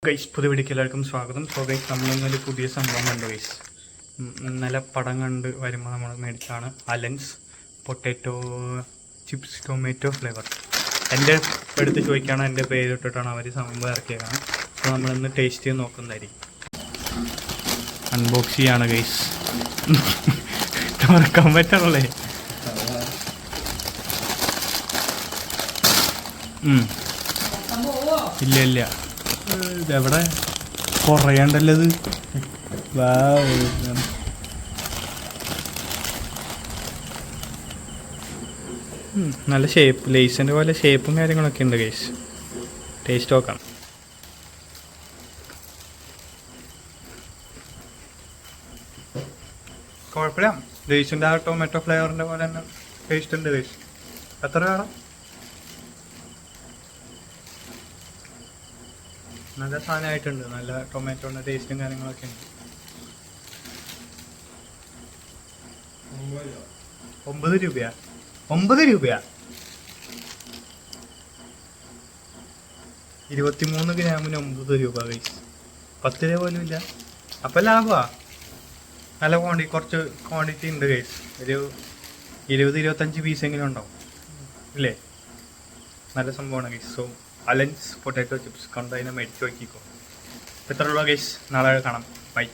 Guys പുതിയ വീഡിയോക്ക് എല്ലാവർക്കും സ്വാഗതം. സോ ഗൈസ് നമ്മളിന്നൊരു പുതിയ സംഭവം കണ്ടു ഗൈസ്. ഇന്നലെ പടം കണ്ട് വരുമ്പോൾ നമ്മൾ മേടിച്ചാണ് Allen's potato chips tomato flavour. എൻ്റെ എടുത്ത് ചോദിക്കുകയാണ്, എൻ്റെ പേരിട്ടിട്ടാണ് അവർ സംഭവം ഇറക്കിയതാണ്. അപ്പോൾ നമ്മളിന്ന് ടേസ്റ്റ് ചെയ്ത് നോക്കുന്നതായിരിക്കും. അൺബോക്സ് ചെയ്യാണ് ഗൈസ്. തുറക്കാൻ പറ്റണല്ലേ? ഇല്ല ഇല്ല, ഇതെവിടെ കുറയണ്ടല്ലോ ഇത്. നല്ല ഷേപ്പ്, ലേസിൻ്റെ പോലെ ഷേപ്പും കാര്യങ്ങളൊക്കെ ഉണ്ട് ഗൈസ്. ടേസ്റ്റ് നോക്കാം. കുഴപ്പമില്ല, ലേസിൻ്റെ ആ ടൊമാറ്റോ ഫ്ലേവറിൻ്റെ പോലെ തന്നെ ടേസ്റ്റ് ഉണ്ട് ഗൈസ്. എത്ര വേണം? നല്ല സാധനമായിട്ടുണ്ട്. നല്ല ടൊമാറ്റോൻ്റെ ടേസ്റ്റും കാര്യങ്ങളൊക്കെ ഉണ്ട്. 9 രൂപയാ? 9 രൂപയാ? 23 ഗ്രാമിന് 9 രൂപ ഗൈസ്. 10 രൂപ പോലും ഇല്ല. അപ്പം ലാഭമാ. നല്ല കുറച്ച് ക്വാണ്ടിറ്റി ഉണ്ട് ഗൈസ്. ഒരു 20-25 പീസെങ്കിലും ഉണ്ടാവും ഇല്ലേ? നല്ല സംഭവമാണ് guys. So Allen's potato chips കണ്ടതിനെ മേടിച്ച് നോക്കിക്കോ. എത്ര രൂപ ഗൈസ്? നാളെ കാണാം. ബൈ.